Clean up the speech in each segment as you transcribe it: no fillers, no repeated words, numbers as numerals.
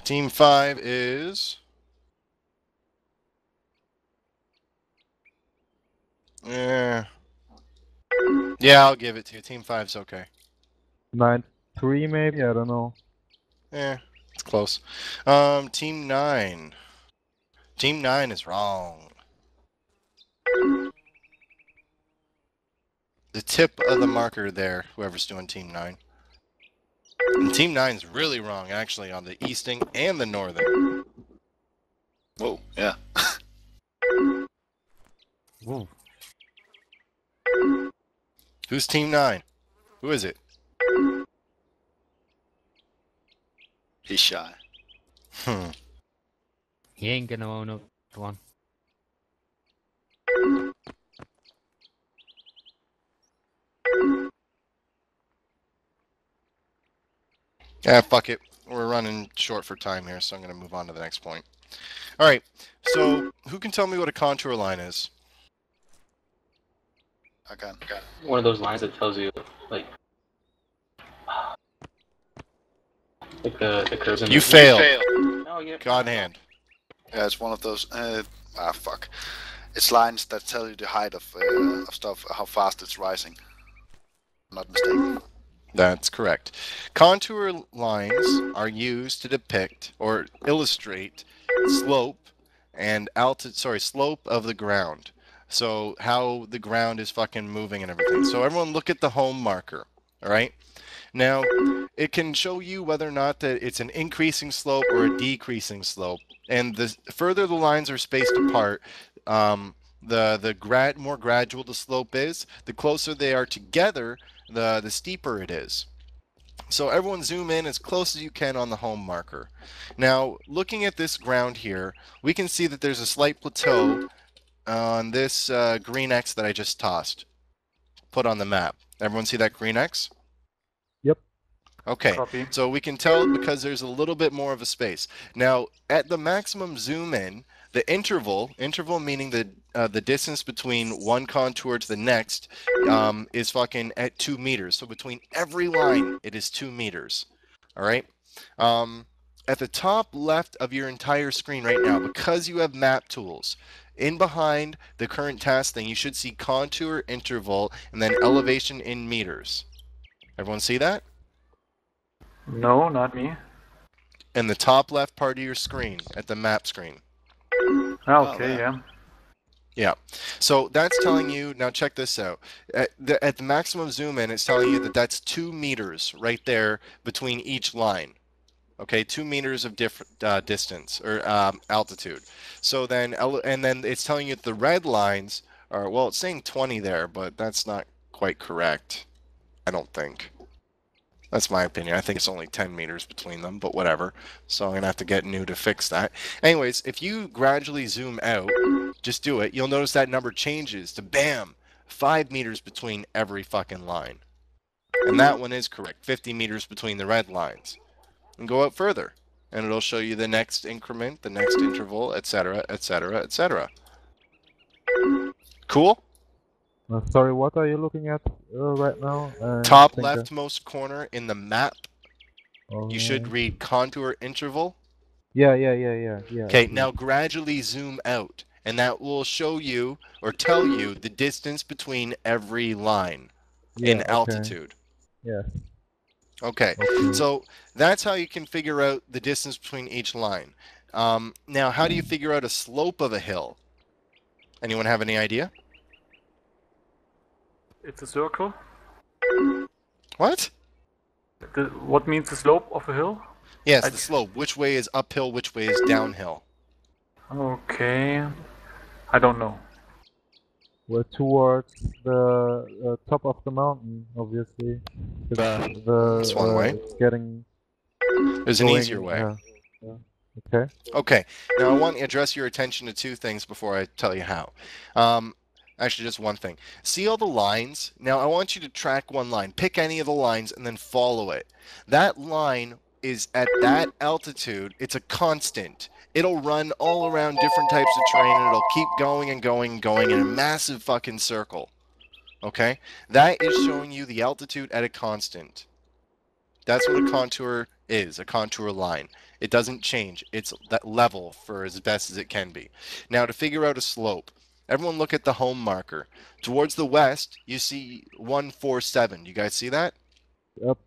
Team 5 is... Yeah, I'll give it to you. Team 5's okay. 9-3 maybe? I don't know. It's close. Team 9. Team 9 is wrong. The tip of the marker there, whoever's doing Team 9. And Team 9's really wrong, actually, on the easting and the northern. Whoa, yeah. Whoa. Who's Team 9? Who is it? He's shy. He ain't gonna own up one. Yeah, fuck it. We're running short for time here, so I'm going to move on to the next point. Alright, so who can tell me what a contour line is? I can. One of those lines that tells you, like the curves in You the... failed. Oh, yeah. God hand. Yeah, it's one of those. Fuck. It's lines that tell you the height of stuff, how fast it's rising. I'm not mistaken. That's correct. Contour lines are used to depict or illustrate slope and slope of the ground. So how the ground is fucking moving and everything. So everyone look at the home marker, all right? Now, it can show you whether or not that it's an increasing slope or a decreasing slope. And the further the lines are spaced apart, the more gradual the slope is, the closer they are together, the steeper it is. So everyone zoom in as close as you can on the home marker. Now, looking at this ground here, we can see that there's a slight plateau on this green X that I just tossed, put on the map. Everyone see that green X? Yep. Okay, Copy. so we can tell because there's a little bit more of a space. Now, at the maximum zoom in, the interval meaning the distance between one contour to the next, is fucking at 2 meters. So between every line, it is 2 meters. All right? At the top left of your entire screen right now, because you have map tools, in behind the current task thing, you should see contour, interval, and then elevation in meters. Everyone see that? No, not me. In the top left part of your screen, at the map screen. Okay, yeah. Yeah. So that's telling you, now check this out. At the maximum zoom in, it's telling you that that's 2 meters right there between each line. Okay, 2 meters of different distance or altitude. So then, and then it's telling you that the red lines are, well, it's saying 20 there, but that's not quite correct. I don't think. That's my opinion. I think it's only 10 meters between them, but whatever. So I'm going to have to get new to fix that. Anyways, if you gradually zoom out, just do it, you'll notice that number changes to, bam, 5 meters between every fucking line. And that one is correct, 50 meters between the red lines. And go out further, and it'll show you the next increment, the next interval, etc., etc., etc. Cool? Sorry, what are you looking at right now? Top leftmost corner in the map. Oh, You should read contour interval. Yeah. Okay, now gradually zoom out, and that will show you or tell you the distance between every line in altitude. Yeah. Okay, so that's how you can figure out the distance between each line. Now, how do you figure out a slope of a hill? Anyone have any idea? It's a circle. What? What means the slope of a hill? Yes, the slope. Which way is uphill, which way is downhill? Okay. I don't know. We're towards the top of the mountain, obviously. That's one way. It's getting... There's an easier way. Yeah. Okay. Okay. Now, I want to address your attention to 2 things before I tell you how. Actually, just one thing. See all the lines? Now, I want you to track one line. Pick any of the lines and then follow it. That line is at that altitude. It's a constant. It'll run all around different types of terrain, and it'll keep going and going and going in a massive fucking circle. Okay? That is showing you the altitude at a constant. That's what a contour is, a contour line. It doesn't change. It's that level for as best as it can be. Now, to figure out a slope, everyone look at the home marker. Towards the west, you see 147. You guys see that? Yep.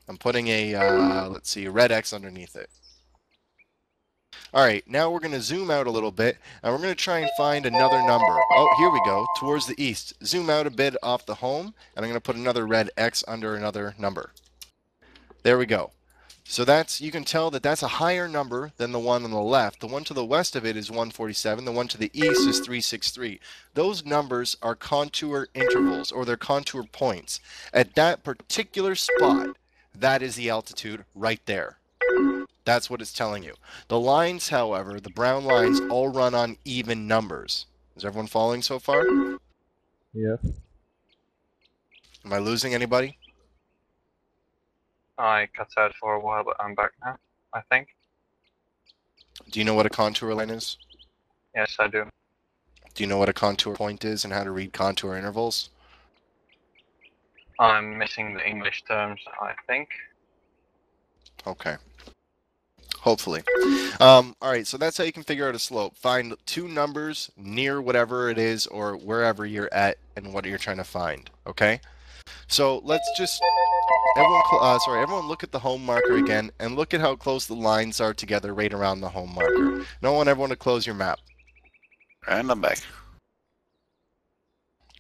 I'm putting a, let's see, a red X underneath it. All right, now we're going to zoom out a little bit, and we're going to try and find another number. Oh, here we go, towards the east. Zoom out a bit off the home, and I'm going to put another red X under another number. There we go. So that's, you can tell that that's a higher number than the one on the left. The one to the west of it is 147. The one to the east is 363. Those numbers are contour intervals, or they're contour points. At that particular spot, that is the altitude right there. That's what it's telling you. The lines, however, the brown lines all run on even numbers. Is everyone following so far? Yes. Am I losing anybody? I cut out for a while, but I'm back now, I think. Do you know what a contour line is? Yes, I do. Do you know what a contour point is and how to read contour intervals? I'm missing the English terms, I think. Okay. Hopefully. All right, so that's how you can figure out a slope. Find two numbers near whatever it is or wherever you're at and what you're trying to find, okay? So let's just, everyone look at the home marker again and look at how close the lines are together right around the home marker. Now I want everyone to close your map. And I'm back.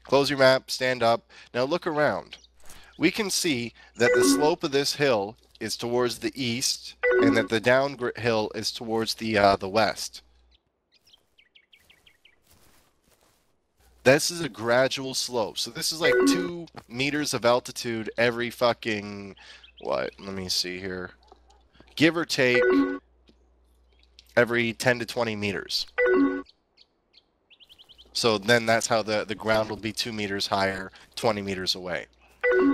Close your map, stand up. Now look around. We can see that the slope of this hill is towards the east and that the downhill is towards the west. This is a gradual slope. So this is like 2 meters of altitude every fucking, what? Let me see here. Give or take every 10 to 20 meters. So then that's how the ground will be 2 meters higher, 20 meters away.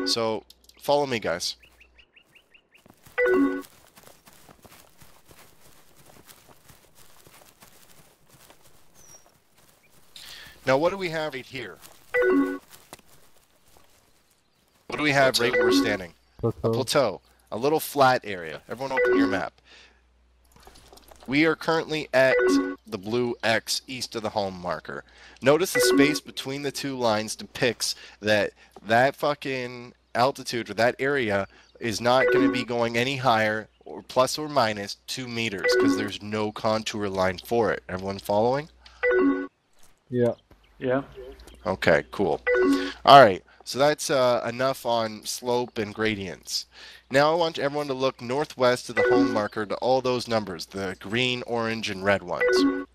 So follow me, guys. Now, what do we have right here? What do we have right where we're standing? A plateau. A little flat area. Everyone open your map. We are currently at the blue X east of the home marker. Notice the space between the two lines depicts that fucking altitude or that area is not going to be going any higher or plus or minus 2 meters because there's no contour line for it. Everyone following? Yeah. Yeah. Okay, cool. All right, so that's enough on slope and gradients. Now I want everyone to look northwest of the home marker to all those numbers, the green, orange, and red ones.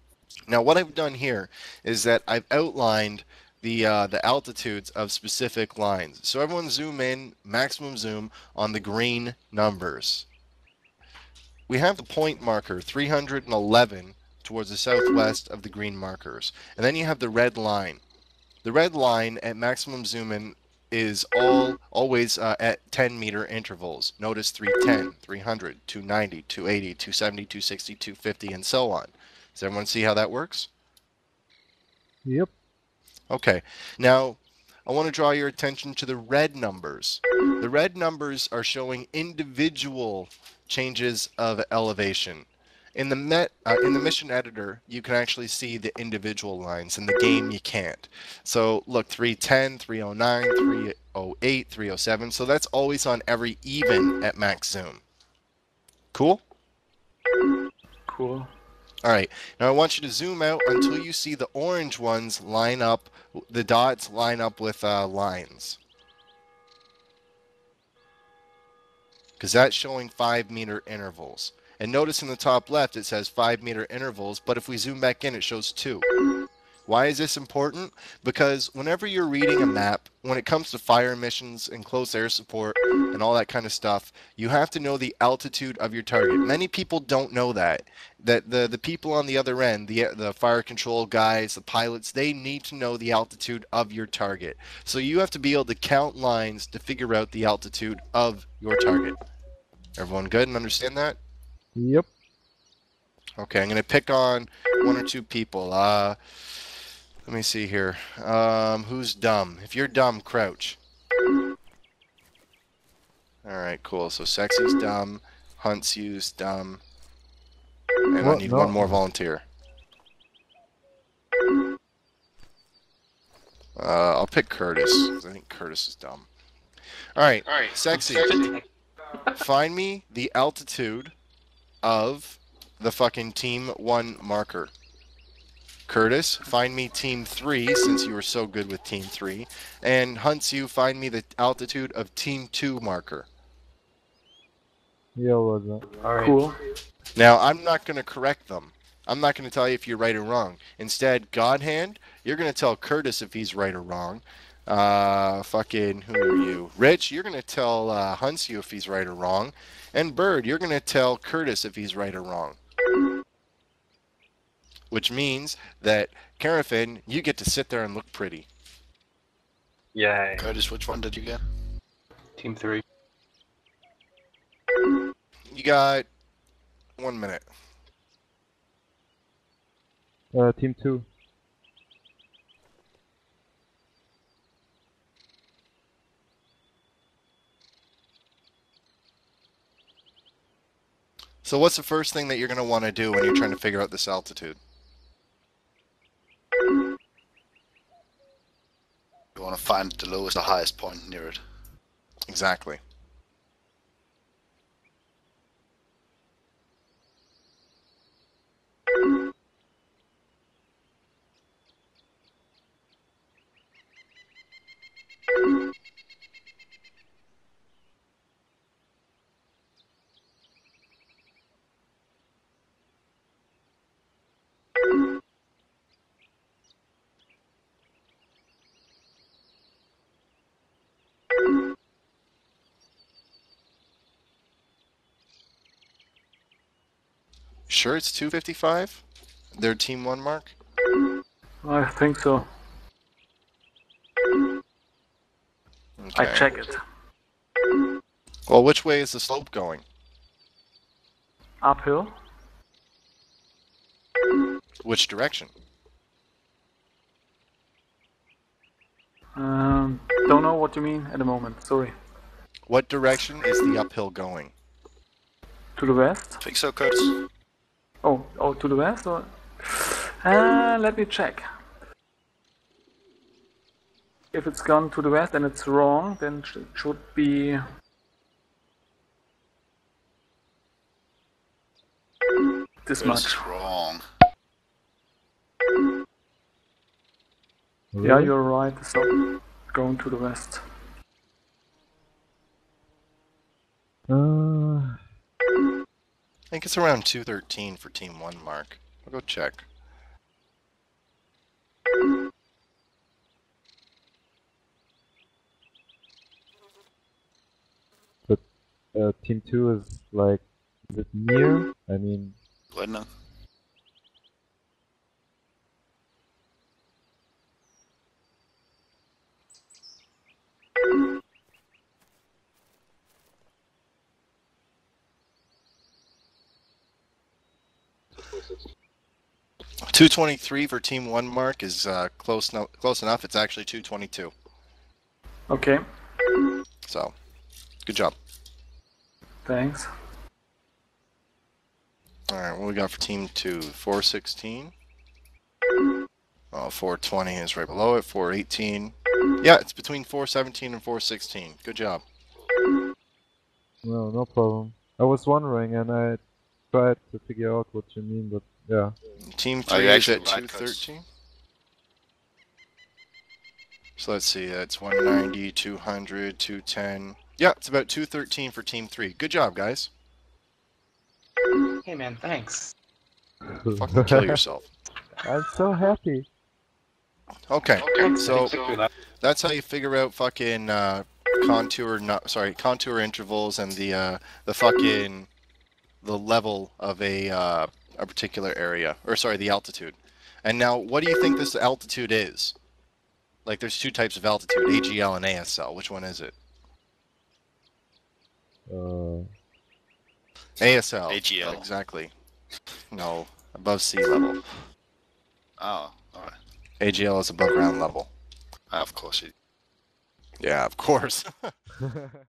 Now what I've done here is that I've outlined the altitudes of specific lines. So everyone zoom in, maximum zoom, on the green numbers. We have the point marker, 311, towards the southwest of the green markers. And then you have the red line. The red line at maximum zoom in is always at 10 meter intervals. Notice 310, 300, 290, 280, 270, 260, 250, and so on. Does everyone see how that works? Yep. Okay. Now, I want to draw your attention to the red numbers. The red numbers are showing individual changes of elevation. In the mission editor, you can actually see the individual lines. In the game, you can't. So look, 310, 309, 308, 307. So that's always on every even at max zoom. Cool? Cool. All right. Now I want you to zoom out until you see the orange ones line up, the dots line up with lines. Because that's showing 5 meter intervals. And notice in the top left it says 5 meter intervals, but if we zoom back in it shows 2. Why is this important? Because whenever you're reading a map, when it comes to fire missions and close air support and all that kind of stuff, you have to know the altitude of your target. Many people don't know that. That the people on the other end, the fire control guys, the pilots, they need to know the altitude of your target. So you have to be able to count lines to figure out the altitude of your target. Everyone good and understand that? Yep. Okay, I'm going to pick on 1 or 2 people. Let me see here. Who's dumb? If you're dumb, crouch. Alright, cool. So Sexy's dumb. Hunt's used dumb. And I What? need No. one more volunteer. I'll pick Curtis, 'cause I think Curtis is dumb. Alright, Sexy. Find me the altitude of the fucking Team 1 marker. Curtis, find me Team 3, since you were so good with Team 3. And Hunts, you find me the altitude of Team 2 marker. Yeah, Roger. Alright. Cool. Now, I'm not going to correct them. I'm not going to tell you if you're right or wrong. Instead, Godhand, you're going to tell Curtis if he's right or wrong. Fucking, who are you? Rich, you're going to tell Hunts you if he's right or wrong. And Bird, you're going to tell Curtis if he's right or wrong. Which means that, Carafin, you get to sit there and look pretty. Yay. Curtis, which one did you get? Team 3. You got 1 minute. Team 2. So what's the first thing that you're going to want to do when you're trying to figure out this altitude? You want to find the lowest or highest point near it. Exactly. Sure it's 255? Their Team 1 mark? I think so. I Okay. check it. Well, which way is the slope going? Uphill. Which direction? Don't know what you mean at the moment. Sorry. What direction is the uphill going? To the west. I think so, Curtis. Oh, to the west or? Let me check. If it's gone to the west and it's wrong, then it should be this much. Curtis is wrong. Yeah, you're right. It's not going to the west. I think it's around 213 for Team 1 mark. I'll go check. But Team 2 is like, is it near? I mean, Bueno. .223 for Team 1 mark is close enough. It's actually 222. Okay, So, good job. thanks. Alright, what we got for Team 2? 416. Oh, 420 is right below it. 418. Yeah, it's between 417 and 416. Good job. no problem. I was wondering and I tried to figure out what you mean, but yeah. Team Oh, 3 you're is actually at right, Curtis. 213. So let's see, that's 190, 200, 210. Yeah, it's about 213 for Team 3. Good job, guys. Hey man, thanks. Fucking kill yourself. I'm so happy. Okay, so Thanks for that. that's how you figure out fucking contour intervals and the fucking the level of a particular area, or sorry, the altitude. And now, what do you think this altitude is? Like, there's two types of altitude, AGL and ASL. Which one is it? ASL. AGL. Exactly. No, above sea level. Oh, alright. AGL is above ground level. Of course. Yeah, of course.